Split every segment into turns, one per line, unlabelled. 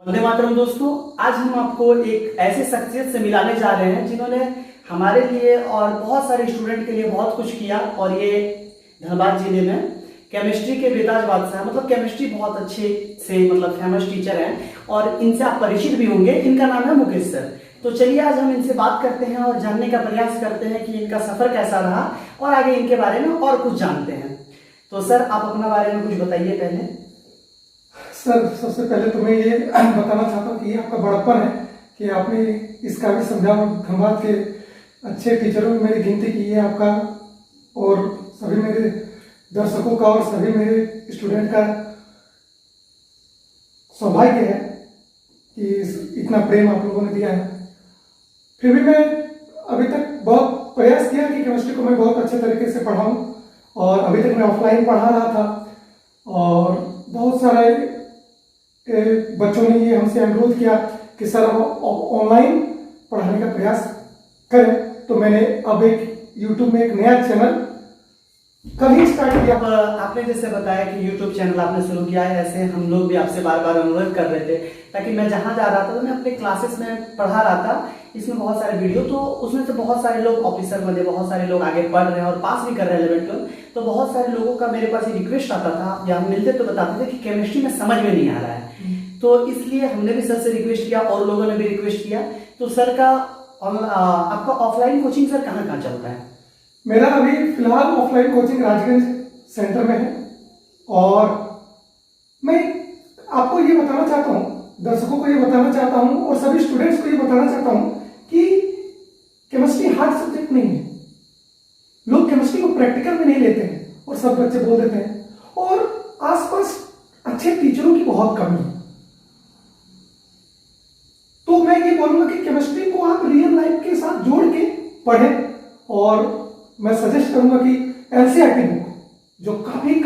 वंदे मातरम दोस्तों, आज हम आपको एक ऐसे शख्सियत से मिलाने जा रहे हैं जिन्होंने हमारे लिए और बहुत सारे स्टूडेंट के लिए बहुत कुछ किया। और ये धनबाद जिले में केमिस्ट्री के बेताज बादशाह, मतलब केमिस्ट्री बहुत अच्छे से फेमस टीचर हैं और इनसे आप परिचित भी होंगे। इनका नाम है मुकेश सर। तो चलिए आज हम इनसे बात करते हैं और जानने का प्रयास करते हैं कि इनका सफर कैसा रहा और आगे इनके बारे में और कुछ जानते हैं। तो सर, आप अपना बारे में कुछ बताइए पहले।
सर, सबसे पहले तो मैं ये बताना चाहता हूँ कि ये आपका बड़प्पन है कि आपने इसका भी समझा। धनबाद के अच्छे टीचरों में मेरी गिनती की है आपका, और सभी मेरे दर्शकों का और सभी मेरे स्टूडेंट का सौभाग्य है कि इतना प्रेम आप लोगों ने दिया है। फिर भी मैं अभी तक बहुत प्रयास किया कि केमिस्ट्री को मैं बहुत अच्छे तरीके से पढ़ाऊँ, और अभी तक मैं ऑफलाइन पढ़ा रहा था और बहुत सारे बच्चों ने ये हमसे अनुरोध किया कि सर हम ऑनलाइन पढ़ाने का प्रयास करें। तो मैंने अब एक यूट्यूब में एक नया चैनल कल ही स्टार्ट किया।
आपने जैसे बताया कि यूट्यूब चैनल आपने शुरू किया है, ऐसे हम लोग भी आपसे बार बार अनुरोध कर रहे थे, ताकि मैं जहां जा रहा था तो मैं अपने क्लासेस में पढ़ा रहा था। इसमें बहुत सारे वीडियो, तो उसमें से बहुत सारे लोग ऑफिसर बने, बहुत सारे लोग आगे पढ़ रहे हैं और पास भी कर रहे हैं 11वीं। तो बहुत सारे लोगों का मेरे पास रिक्वेस्ट आता था या हम मिलते तो बताते थे कि केमिस्ट्री में समझ में नहीं आ रहा है। तो इसलिए हमने भी सर से रिक्वेस्ट किया और लोगों ने भी रिक्वेस्ट किया। तो सर का आपका ऑफलाइन कोचिंग सर कहाँ कहाँ चलता है?
मेरा अभी फिलहाल ऑफलाइन कोचिंग राजगंज सेंटर में है, और मैं आपको ये बताना चाहता हूँ, दर्शकों को ये बताना चाहता हूँ और सभी स्टूडेंट्स को ये बताना चाहता हूँ कि केमिस्ट्री हार्ड सब्जेक्ट नहीं है। लोग केमिस्ट्री को प्रैक्टिकल में नहीं लेते हैं और सब बच्चे बोल देते हैं, और आसपास अच्छे टीचरों की बहुत कमी है। तो मैं ये बोलूंगा कि केमिस्ट्री को आप रियल लाइफ के साथ जोड़ के पढ़ें, और मैं सजेस्ट करूंगा कि एनसीईआरटी बुक जो काफी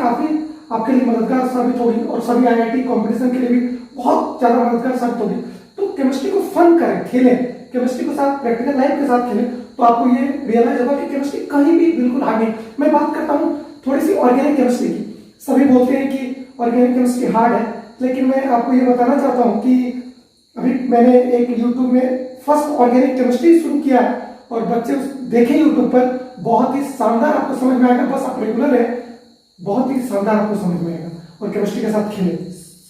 आपके लिए मददगार साबित होगी और सभी आईआईटी कंपटीशन के लिए भी बहुत ज्यादा मददगार साबित होगी। तो केमिस्ट्री को फन करें, खेलें, केमिस्ट्री के साथ प्रैक्टिकल लाइफ के साथ खेलें, तो आपको ये रियलाइज होगा कि केमिस्ट्री कहीं भी बिल्कुल हार्ड नहीं। मैं बात करता हूँ थोड़ी सी ऑर्गेनिक केमिस्ट्री की। सभी बोलते हैं कि ऑर्गेनिक केमिस्ट्री हार्ड है, लेकिन मैं आपको ये बताना चाहता हूँ कि अभी मैंने एक यूट्यूब में फर्स्ट ऑर्गेनिक केमिस्ट्री शुरू किया है, और बच्चे देखें यूट्यूब पर, बहुत ही शानदार आपको समझ में आएगा। बस आप रेगुलर है, बहुत ही शानदार आपको समझ में आएगा, और केमिस्ट्री के साथ खेलें।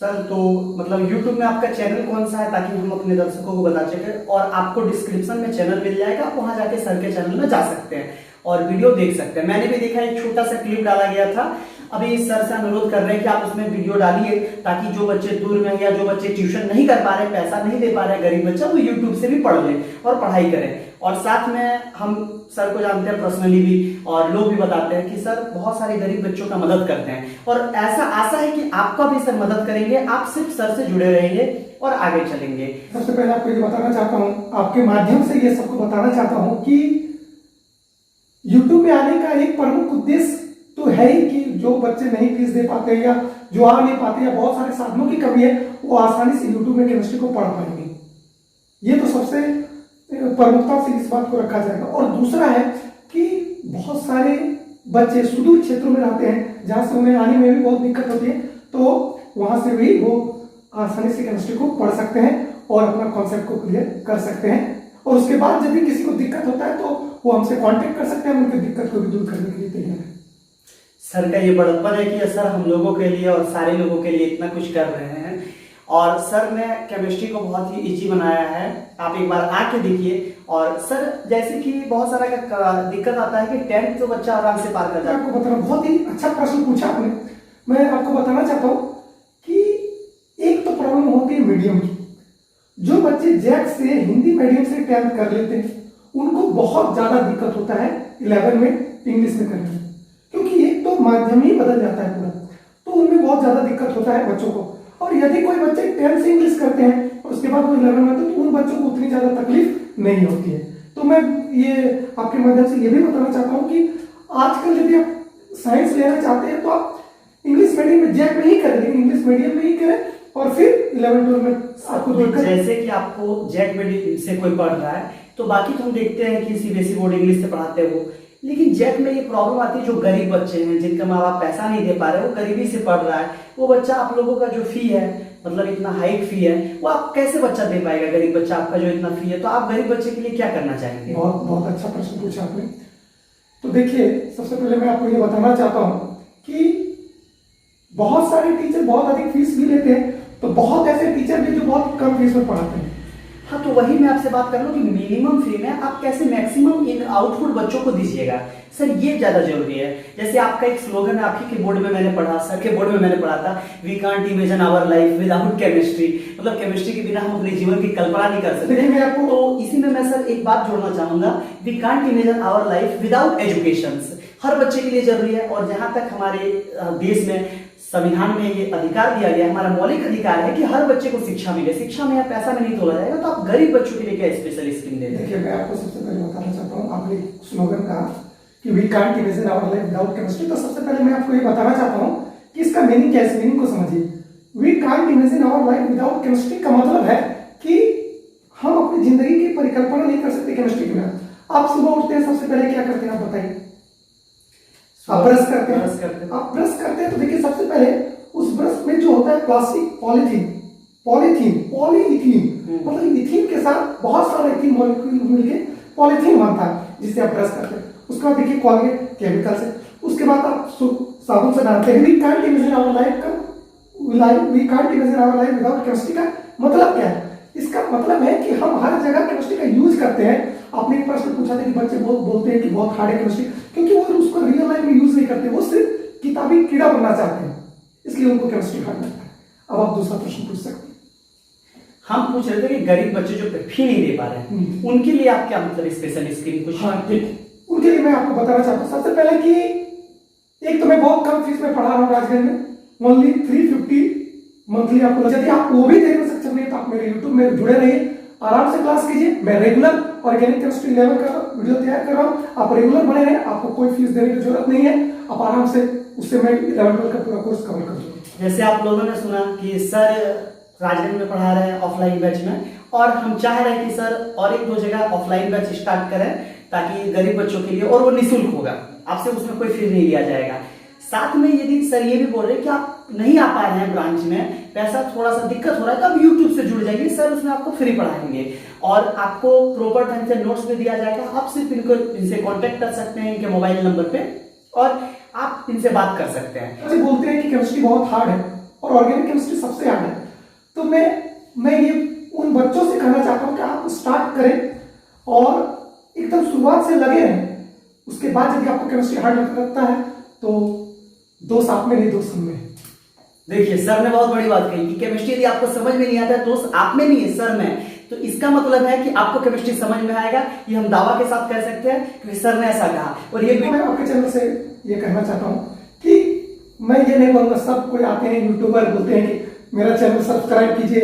सर, तो यूट्यूब में आपका चैनल कौन सा है, ताकि हम अपने दर्शकों को बता सकें? और आपको डिस्क्रिप्शन में चैनल मिल जाएगा, आप वहां जाके सर के चैनल में जा सकते हैं और वीडियो देख सकते हैं। मैंने भी देखा, एक छोटा सा क्लिप डाला गया था। अभी सर से अनुरोध कर रहे हैं कि आप उसमें वीडियो डालिए, ताकि जो बच्चे दूर में या जो बच्चे ट्यूशन नहीं कर पा रहे, पैसा नहीं दे पा रहे, गरीब बच्चा, वो यूट्यूब से भी पढ़ ले और पढ़ाई करें। और साथ में हम सर को जानते हैं पर्सनली भी, और लोग भी बताते हैं कि सर बहुत सारे गरीब बच्चों का मदद करते हैं, और ऐसा आशा है कि आपका भी सर मदद करेंगे। आप सिर्फ सर से जुड़े रहेंगे और आगे चलेंगे।
सबसे पहले आपको ये बताना चाहता हूँ, आपके माध्यम से ये सबको बताना चाहता हूँ कि यूट्यूब में आने का एक प्रमुख उद्देश्य तो है ही कि जो बच्चे नहीं फीस दे पाते या जो आ नहीं पाते या बहुत सारे साधनों की कमी है, वो आसानी से यूट्यूब में केमिस्ट्री को पढ़ पाएंगे। ये तो सबसे प्रमुखता से इस बात को रखा जाएगा। और दूसरा है कि बहुत सारे बच्चे सुदूर क्षेत्रों में रहते हैं, जहां से उन्हें आने में भी बहुत दिक्कत होती है, तो वहां से भी वो आसानी से केमिस्ट्री को पढ़ सकते हैं और अपना कॉन्सेप्ट को क्लियर कर सकते हैं। और उसके बाद जब भी किसी को दिक्कत होता है तो वो हमसे कांटेक्ट कर सकते हैं, उनकी दिक्कत को भी दूर करने के लिए तैयार है।
सर का ये बड़प्पन है कि सर हम लोगों के लिए और सारे लोगों के लिए इतना कुछ कर रहे हैं। और सर ने केमिस्ट्री को बहुत ही इजी बनाया है, आप एक बार आके देखिए। और सर, जैसे कि बहुत सारा दिक्कत आता है कि 10th तो बच्चा आराम से पार कर जाता है।
आपको बताना, बहुत ही अच्छा प्रश्न पूछा आपने। मैं आपको बताना चाहता हूँ कि एक तो प्रॉब्लम होती है मीडियम की। जो बच्चे जैक से हिंदी मीडियम से 10th कर लेते हैं, उनको बहुत ज्यादा दिक्कत होता है 11 में इंग्लिश में करने में, क्योंकि एक तो माध्यम ही बदल जाता है पूरा, तो उनमें बहुत ज्यादा दिक्कत होता है बच्चों को। और यदि कोई बच्चे 10th से इंग्लिश करते हैं और उसके बाद वो 11 में, तो उन बच्चों को उतनी ज्यादा तकलीफ नहीं होती है। तो मैं ये आपके माध्यम से ये भी बताना चाहता हूँ कि आजकल यदि आप साइंस लेना चाहते हैं तो आप इंग्लिश मीडियम में जैक में ही करें, लेकिन इंग्लिश मीडियम में ही करें, और फिर 11-12 में आपको दिक्कत।
जैसे कि आपको जैक मीडियम से कोई पढ़ रहा है, तो बाकी तो हम देखते हैं कि सीबीएसई बोर्ड इंग्लिश से पढ़ाते हैं वो, लेकिन जैक में ये प्रॉब्लम आती है, जो गरीब बच्चे हैं जिनका माँ बाप पैसा नहीं दे पा रहे, वो गरीबी से पढ़ रहा है, वो बच्चा आप लोगों का जो फी है मतलब इतना हाई फी है, वो आप कैसे बच्चा दे पाएगा? गरीब बच्चा आपका जो इतना फी है, तो आप गरीब बच्चे के लिए क्या करना चाहेंगे?
बहुत बहुत अच्छा प्रश्न पूछा आपने। तो देखिए, सबसे पहले मैं आपको ये बताना चाहता हूँ कि बहुत सारे टीचर बहुत अधिक फीस भी लेते हैं, तो बहुत ऐसे टीचर भी जो बहुत कम फीस में पढ़ाते हैं।
हाँ, तो वही मैं आपसे बात कर रहा हूँ कि मिनिमम फी में आप कैसे मैक्सिमम इन आउटपुट बच्चों को दीजिएगा। सर ये ज्यादा जरूरी है। जैसे आपका एक स्लोगन है, आपकी के बोर्ड में मैंने पढ़ा, सर के बोर्ड में मैंने पढ़ा था, we can't imagine our life without chemistry. मतलब केमिस्ट्री के बिना हम अपने जीवन की कल्पना नहीं कर सकते।
मैं आपको
तो इसी में मैं सर एक बात जोड़ना चाहूंगा, we can't imagine our life without education. हर बच्चे के लिए जरूरी है। और जहां तक हमारे देश में संविधान में ये अधिकार दिया गया, हमारा मौलिक अधिकार है कि हर बच्चे को शिक्षा मिले। शिक्षा में पैसा में नहीं तोला जाएगा, तो आप गरीब बच्चों के लिए क्या स्पेशल स्कीम दे रहे हैं?
देखिए, मैं आपको सबसे पहले बताना चाहता हूँ, आपने स्लोगन कहा कि we can't imagine our life without chemistry. तो सबसे पहले मैं आपको ये बताना चाहता हूँ कि इसका मीनिंग क्या है। इस मीनिंग को समझिए। We can't imagine our life without chemistry का मतलब है कि हम अपनी जिंदगी की परिकल्पना नहीं कर सकते केमिस्ट्री के बिना। आप सुबह उठते हैं, सबसे पहले क्या करते हैं आप बताइए? आप ब्रश करते हैं। आप ब्रश करते हैं तो देखिए, सबसे पहले उस ब्रश में जो होता है प्लास्टिक, पॉलीइथीन, मतलब इथीन के साथ बहुत सारे इथीन मॉलिक्यूल मिलके पॉलीथीन बनता है, जिससे आप ब्रश करते हैं। उसके बाद देखिए कॉलगेट केमिकल से, उसके बाद आप साबुन से नहाते हैं। We can't imagine our life without chemistry का मतलब क्या है? इसका मतलब है कि हम हर जगह केमिस्ट्री का यूज करते हैं। आपने एक प्रश्न पूछा था कि बच्चे बोलते हैं कि बहुत हार्ड है केमिस्ट्री, क्योंकि वो उसको रियल लाइफ में यूज नहीं करते, वो सिर्फ किताबी कीड़ा बनना चाहते हैं, इसलिए उनको केमिस्ट्री हार्ड लगता है। अब आप दूसरा प्रश्न पूछ सकते हैं।
हम पूछ रहे थे कि गरीब बच्चे जो फी नहीं दे पा रहे हैं, उनके लिए आप क्या मतलब स्पेशल स्कीम कुछ?
हाँ, ठीक। उनके लिए मैं आपको बताना चाहता हूँ सबसे पहले कि एक तो मैं बहुत कम फीस में पढ़ा रहा हूँ राजगढ़ में, ओनली 350 मंथली आपको। यदि आप वो भी देने में सक्षम नहीं, तो आप मेरे यूट्यूब में जुड़े रहिए, आराम से क्लास कीजिए। मैं रेगुलर ऑर्गेनिक केमिस्ट्री लेवल का वीडियो तैयार कर रहा हूँ, आप रेगुलर बने रहें, आपको कोई फीस देने की जरूरत नहीं है। आप आराम से उससे मैं 11 का पूरा कोर्स कवर कर दूंगा।
जैसे आप लोगों ने सुना कि सर राजगढ़ में पढ़ा रहे हैं ऑफलाइन बैच में, और हम चाह रहे हैं कि सर और एक दो जगह ऑफलाइन बैच स्टार्ट करें, ताकि गरीब बच्चों के लिए, और वो निःशुल्क होगा, आपसे उसमें कोई फीस नहीं लिया जाएगा। साथ में यदि सर ये भी बोल रहे हैं कि आप नहीं आ पा रहे हैं ब्रांच में, पैसा थोड़ा सा दिक्कत हो रहा है, तो आप यूट्यूब से जुड़ जाइए, सर उसमें आपको फ्री पढ़ाएंगे और आपको प्रॉपर टाइम से नोट्स भी दिया जाएगा। आप सिर्फ इनसे कांटेक्ट कर सकते हैं, इनके मोबाइल नंबर पे, और आप इनसे बात कर सकते हैं।
बोलते हैं कि केमिस्ट्री बहुत हार्ड है और ऑर्गेनिक केमिस्ट्री सबसे हार्ड है, तो मैं ये उन बच्चों से कहना चाहता हूँ कि आप स्टार्ट करें और एकदम शुरुआत से लगे रहें। उसके बाद यदि आपको केमिस्ट्री हार्ड लगता है तो दोष आप में नहीं, दोष हम में।
देखिए, सर ने बहुत बड़ी बात कही कि केमिस्ट्री यदि आपको समझ में नहीं आता है, दोष आप में नहीं है, सर में। तो इसका मतलब है कि आपको केमिस्ट्री समझ में आएगा, ये हम दावा के साथ कह सकते हैं, क्योंकि सर ने ऐसा कहा। और ये
मैं आपके चैनल से ये कहना चाहता हूँ कि मैं ये नहीं बोलूंगा, सब कोई आते हैं यूट्यूबर बोलते हैं कि मेरा चैनल सब्सक्राइब कीजिए,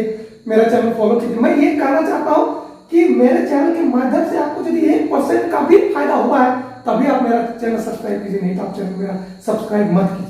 मेरा चैनल फॉलो कीजिए। मैं ये कहना चाहता हूँ कि मेरे चैनल के माध्यम से आपको यदि 1% का भी फायदा हुआ है, तभी आप मेरा चैनल सब्सक्राइब कीजिए, नहीं तो आप चैनल मेरा सब्सक्राइब मत कीजिए।